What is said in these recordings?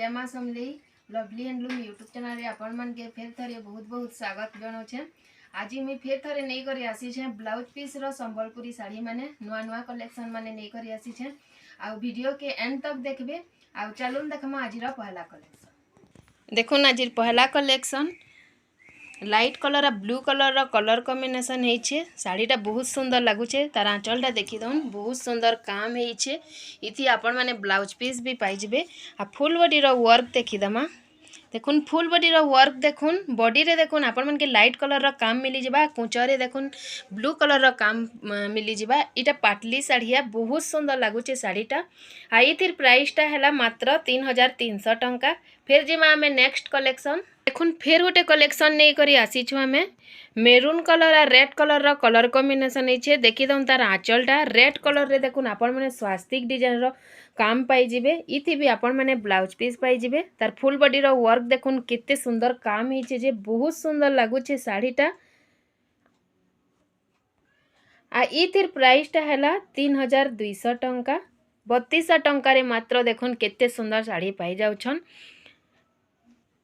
जय माँ समलेई lovely handloom YouTube channel रे आपण मन के फेर थरे बहुत बहुत स्वागत जनाऊे। आज मुझे फेर थरे नहीं करी आसी छे ब्लाउज पीस रो संबलपुरी साड़ी माने नुआ नुआ कलेक्शन माने नहीं करी आसी छे। आ वीडियो के एंड तक देखबे। आ चलून देखमा आज पहला कलेक्शन। देखो आज पहला collection light colour blue colour colour combination है। साड़ीटा बहुत सुंदर लगुचे। तार आंचलटा देखीदन बहुत सुंदर काम है। इति आपण माने ब्लाउज पीस भी पाइबे। आ फुल बॉडी रो वर्क देखीदमा। देखुन फुल बॉडी रो वर्क देखुन बॉडी रे देखुन आपण मन के लाइट कलर रो काम मिली जिबा। कुंचरे देखुन ब्लू कलर रो काम मिली जिबा। इटा पाटली साड़िया बहुत सुंदर लगुचे साड़ीटा। आ इथिर प्राइसटा हैला मात्र 3300 टंका। फिर जिमा हमें नेक्स्ट कलेक्शन देखुन फिर गोटे कलेक्शन नहीं करी आसीछु हमें मेरून कलर आ रेड कलर रो कलर कॉम्बिनेशन है। देखी दउन तार आंचलटा रेड कलर रे देखुन आपण माने स्वास्तिक डिजाइन रो काम पाई जिबे। इथि भी आपण माने ब्लाउज पीस पाई जिबे। तार फुल बॉडी रो वर्क देखुन कित्ते सुंदर काम हिचे जे बहुत सुंदर लागुचे साड़ीटा। आ इथिर प्राइसटा हैला 3200 टंका। 3200 टंका रे मात्र देखुन केते सुंदर साड़ी पाई जाउछन।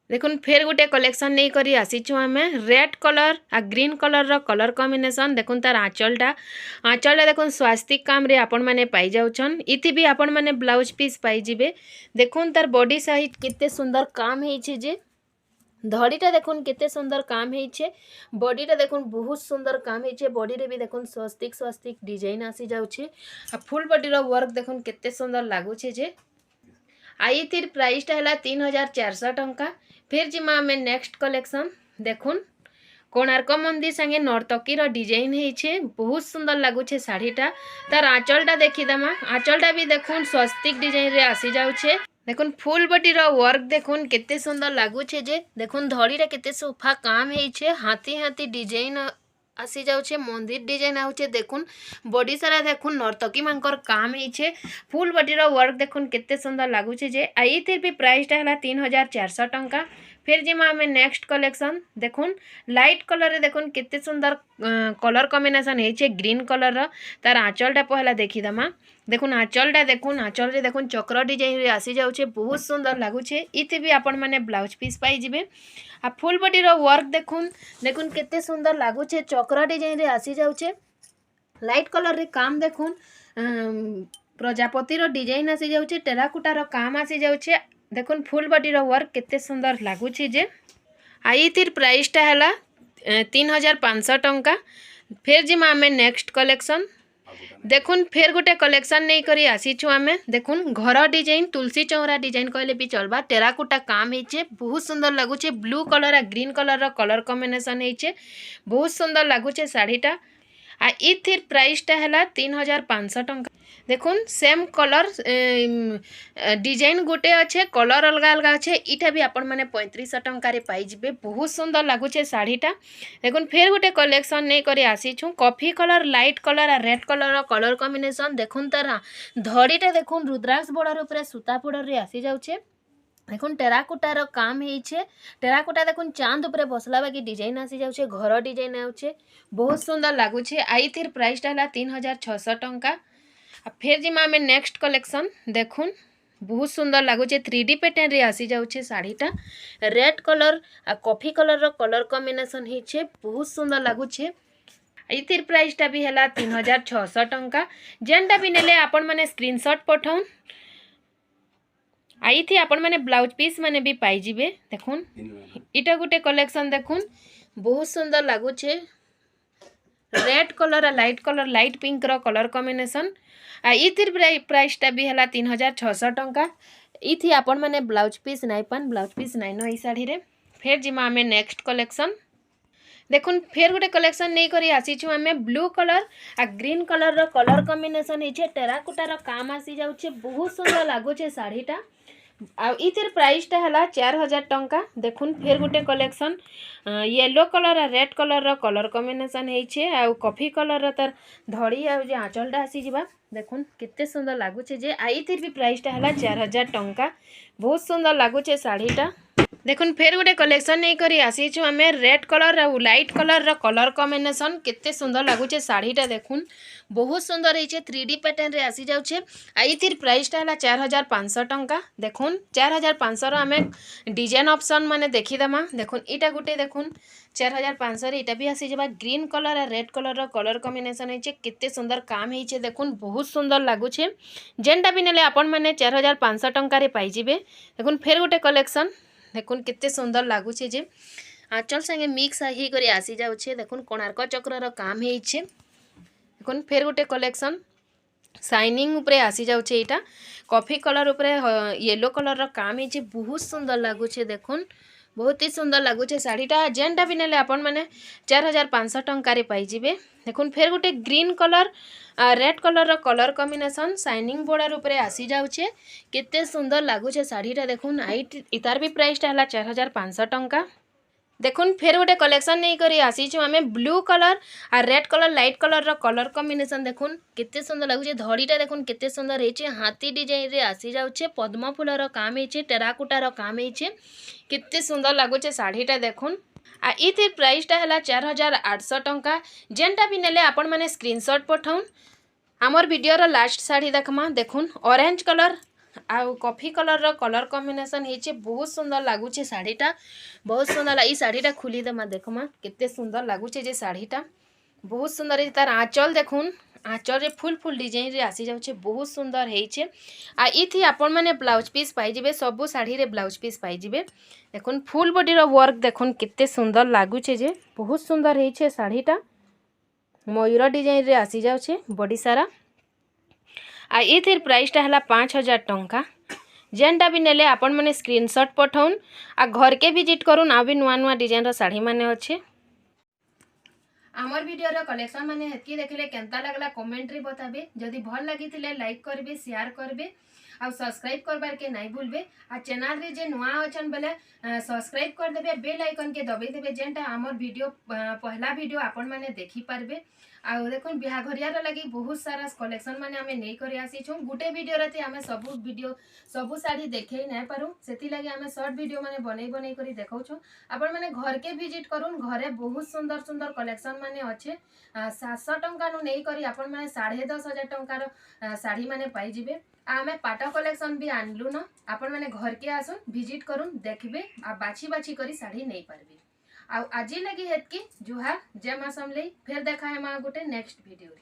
देखुन फेर गोटे कलेक्शन नहीं करी आसीछु हमें रेड कलर आ ग्रीन कलर रो कलर कॉम्बिनेशन। देखुन तार आंचलटा देखुन स्वास्तिक काम रे आपण माने पाई जाउछन। इति भी आपण माने ब्लाउज पीस पाई जिबे। देखुन तार बॉडी साइड केते सुंदर काम हेइछे जे धड़ीटा देखुन केते सुंदर काम हेइछे। बॉडीटा देखुन बहुत सुंदर काम हेइछे। बॉडी रे भी देखुन स्वास्तिक डिजाइन आसी जाउछे। आ फुल बॉडी रो वर्क देखुन केते सुंदर लागुछे जे। आई थिर प्राइसटा हैला 3400 टंका। फिर जिमा हमें नेक्स्ट कलेक्शन देखुन कोणार्क मंदिर संगे नर्तकी रो डिजाइन है। बहुत सुंदर लगुचे साड़ीटा। तार आंचलटा देखीदमा। आंचलटा भी देखुन स्वास्तिक डिजाइन रे आसी जाउछे। देखुन फुल बॉडी रो वर्क देखुन केते सुंदर लगुचे जे। देखुन धड़ीटा केते सोफा काम है। हाथी हाथी डिजाइन आसी जाउछे मंदिर डिजाइन आउछे। देखुन बॉडी सारा देखुन नर्तकी मानकर काम है। फुल बॉडी रो वर्क देखुन केते सुंदर लागुछे जे। आई थिर भी प्राइसटा हैला 3400 टंका। फिर जिमा हमें नेक्स्ट कलेक्शन देखुन लाइट कलर रे देखुन केते सुंदर कलर कॉम्बिनेशन है ग्रीन कलर रो। तार आंचलटा पहला देखीदमा। देखुन आंचलटा देखुन आंचल रे देखुन चक्र डिजाइन रे आसी जाउछे बहुत सुंदर लागुछे। इति भी आपण माने ब्लाउज पीस पाई जिबे। आ फुल बॉडी रो वर्क देखुन देखुन केते सुंदर लागुछे चक्र डिजाइन रे आसी जाउछे। लाइट कलर रे काम देखुन प्रजापति रो डिजाइन आसी जाउछे। टेराकोटा रो काम आसी जाउछे। देखुन फुल बॉडी रो वर्क केते सुंदर लागुछे जे। आई थिर प्राइसटा हैला 3500 टंका। फिर जिमा हमें नेक्स्ट कलेक्शन देखुन फिर गोटे कलेक्शन नहीं करी आसीछु हमें देखुन घर डिजाइन तुलसी चौरा डिजाइन कहले भी चलबा। टेराकोटा काम है बहुत सुंदर लगुचे। ब्लू कलर आ ग्रीन कलर रो कलर कॉम्बिनेशन है बहुत सुंदर लगुचे साड़ीटा। आ इथिर प्राइसटा हैला 3500 टंका। देखुन सेम कलर डिजाइन गोटे अच्छे कलर अलग अलग अच्छे। इटा भी आपण माने 3500 टंका रे पाई जिबे। बहुत सुंदर लगुचे साड़ीटा। देखुन फिर गोटे कलेक्शन नहीं करी आसीछु कॉफी कलर लाइट कलर आ रेड कलर रो कलर कॉम्बिनेशन। देखुन तारा धड़ीटा देखुन रुद्राक्ष बॉर्डर ऊपर सूता बॉर्डर रे आसी जाउछे। देखुन टेराकोटा रो काम है। टेराकोटा देखुन चांद ऊपर बसला बाकी डिजाइन आसी जाउछे घर डिजाइन आउछे बहुत सुंदर लागुछे। आई थिर प्राइसटा हैला 3600 टंका। फिर जिमा हमें नेक्स्ट कलेक्शन देखुन बहुत सुंदर लगुचे 3D पैटर्न रे आसी जाउछे साड़ीटा। रेड कलर आ कॉफी कलर रो कलर कॉम्बिनेशन है बहुत सुंदर लगुचे। इथिर प्राइसटा भी हैला 3600 टंका। जेनटा भी नेले आपण माने स्क्रीनशॉट पठाउन। आई थी आपण माने ब्लाउज पीस माने भी पाई जिबे। देखुन इटा गोटे कलेक्शन देखुन बहुत सुंदर लगुचे रेड कलर आ लाइट पिंक रो कलर कॉम्बिनेशन। आ इथिर प्राइसटा भी हैला 3600 टंका। इथि आपण माने ब्लाउज पीस नाइ पान ब्लाउज पीस नाइ न ई साड़ी रे। फिर जिमा हमें नेक्स्ट कलेक्शन देखुन फिर गोटे कलेक्शन नहीं करी आसीछु हमें ब्लू कलर आ ग्रीन कलर रो कलर कॉम्बिनेशन है। टेराकोटा रो काम आसी जाउछे बहुत सुंदर लागुछे साड़ीटा। आ इथिर प्राइसटा हैला 4000 टंका। देखुन फिर गोटे कलेक्शन येलो कलर आ रेड कलर रो कलर कॉम्बिनेशन है। आ कॉफी कलर रो तार धड़ी आ जे आंचलटा आसी जिबा। देखुन केते सुंदर लागुछे जे। आ इथिर भी प्राइसटा हैला 4000 टंका। बहुत सुंदर लागुछे साड़ीटा। देखुन फेर गोटे कलेक्शन नहीं करी आसीचु आम रेड कलर और लाइट कलर कलर कॉम्बिनेशन केते सुंदर लगुचे साड़ीटा देखुन बहुत सुंदर है 3D पैटर्न रे आसी जाउछे आइथिर प्राइसटा है 4500 टंका देखुन 4500 आम डिजाइन ऑप्शन माने देखीदेमा देखुन इटा गुटे देखुन 4500 इटा भी आसी जाबा ग्रीन कलर और रेड कलर कलर कॉम्बिनेशन है केते सुंदर काम है देखुन बहुत सुंदर लगुचे जेनटा भी नेले आपण माने 4500 टंका रे पाई जिबे देखुन फेर गोटे कलेक्शन देखुन कितने सुंदर लगुचे जे आंचल संगे मिक्स ही करी आसी जाउछे देखुन कोणार्क चक्र रो काम हेइछे देखुन फेर गोटे कलेक्शन शाइनिंग उपरे आसी जाउछे एटा कॉफी कलर उपरे येलो कलर रो काम हेइछे बहुत सुंदर लगुचे देखुन बहुत ही सुंदर लगुचे साड़ीटा जेनटा भी नेले आपण माने 4500 टंका रे पाई जिबे देखुन फेर गोटे green colour red colour colour combination shining border उपरे आसी जाउछे केते सुंदर लागुछे साड़ीटा देखुन आइट इतार भी प्राइसटा हला 4500 टंका देखुन फेर गोटे कलेक्शन नहीं करी आसीछु आमे ब्लू कलर और red colour light colour colour combination देखुन केते सुंदर लागुछे धड़ीटा देखुन केते सुंदर हेचे हाथी डिजाइन रे आसी जाउछे पद्म फूलर काम हेचे टेराकोटार काम हेचे केते सुंदर लागुछे साड़ीटा देखुन आ इथि प्राइसटा हला 4800 टंका जेनटा भी नेले आपण माने स्क्रीनशॉट पठाउन आमर वीडियोर लास्ट साड़ी देखमा देखुन ऑरेंज कलर आउ कॉफी कलर कलर कॉम्बिनेशन हेचे बहुत सुंदर लगुचे साड़ीटा बहुत सुंदर ई साड़ीटा खुली देमा देखमा केते सुंदर लगुचे जे साड़ीटा बहुत सुंदर है तार आंचल देखुन आंचल रे फुल फुल डिजाइन रे आसी जाउछे बहुत सुंदर हेइछे आ इथि आपण माने ब्लाउज पीस पाई जिबे सबु साड़ी रे ब्लाउज पीस पाई जिबे देखुन फुल बॉडी रो वर्क देखुन केते सुंदर लगुचे जे बहुत सुंदर हेइछे साड़ीटा मयूर डिजाइन रे आसी जाउछे बॉडी सारा आ इथिर प्राइसटा हला 5000 टंका जेनटा भी नेले आपण माने स्क्रीनशॉट पठाउन आ घर के विजिट करूँ आ भी नुआ नुआ डिजाइन रो साड़ी माने अच्छे आमर वीडियो रो कलेक्शन माने हेतकी देखले केनता लागला कमेंट रे बताबे जदि भल लागितिले लाइक करबे शेयर करबे आ सब्सक्राइब करबार के नहीं भूलबे आ चैनल रे जे नुआ अछन बेले सब्सक्राइब कर देबे बेल आइकन के दबाई देबे जेनटा आमर वीडियो पहला वीडियो आपण माने देखि पारबे आ देखुन बिहाघरियार लगी बहुत सारा कलेक्शन माने आमे नहीं करी आसीछु गुटे वीडियो रे आमे सबु साड़ी देखे नहीं पारू सेति लगी आमे शॉर्ट वीडियो माने बनै करी देखाउछु आपण माने घर के विजिट करूँ घरे बहुत सुंदर सुंदर कलेक्शन माने अच्छे 700 टंका नु नहीं करी आपण माने 10,500 टंकार साड़ी माने पाई जिबे आमे पाटा कलेक्शन भी आनलु न आपण माने घर के आसुन विजिट करूँ देखबे आ बाछी बाछी करी साड़ी नहीं पारबे आज लगी हेतकी जुहार जय माँ समलई फिर देखा है माँ गोटे नेक्स्ट वीडियो रे।